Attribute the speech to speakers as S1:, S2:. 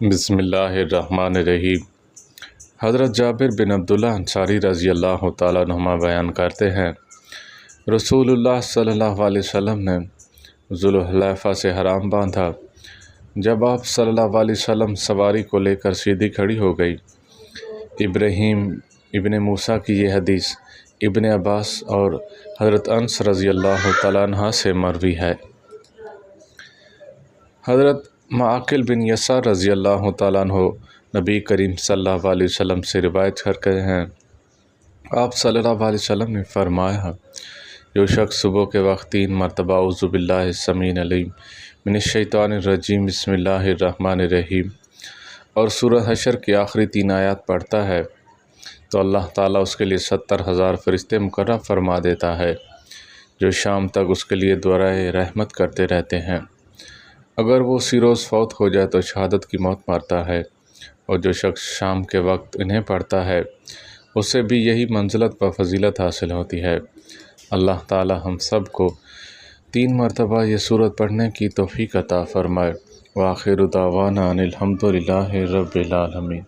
S1: بسم اللہ الرحمن الرحیم۔ حضرت جابر بن عبداللہ انصاری رضی اللہ تعالیٰ عنہما بیان کرتے ہیں، رسول اللہ صلی اللہ علیہ وسلم نے ذوالحلیفہ سے حرام باندھا۔ جب آپ صلی اللہ علیہ وسلم سواری کو لے کر سیدھی کھڑی ہو گئی۔ ابراہیم ابن موسیٰ کی یہ حدیث ابن عباس اور حضرت انس رضی اللہ تعالیٰ عنہ سے مروی ہے۔ حضرت معقل بن یسار رضی اللہ تعالیٰ عنہ نبی کریم صلی اللہ علیہ وسلم سے روایت کرتے ہیں، آپ صلی اللہ علیہ وسلم نے فرمایا، جو شخص صبح کے وقت 3 مرتبہ اعوذ باللہ السمیع العلیم من الشیطان الرجیم بسم اللہ الرحمن الرحیم اور سورہ حشر کی آخری 3 آیات پڑھتا ہے تو اللہ تعالیٰ اس کے لیے 70,000 فرشتے مقرر فرما دیتا ہے، جو شام تک اس کے لیے دعائے رحمت کرتے رہتے ہیں۔ اگر وہ اسی روز فوت ہو جائے تو شہادت کی موت مرتا ہے، اور جو شخص شام کے وقت انہیں پڑھتا ہے اسے بھی یہی منزلت و فضیلت حاصل ہوتی ہے۔ اللہ تعالی ہم سب کو 3 مرتبہ یہ سورت پڑھنے کی توفیق عطا فرمائے۔ وآخر دعوانا ان الحمد للہ رب العالمین۔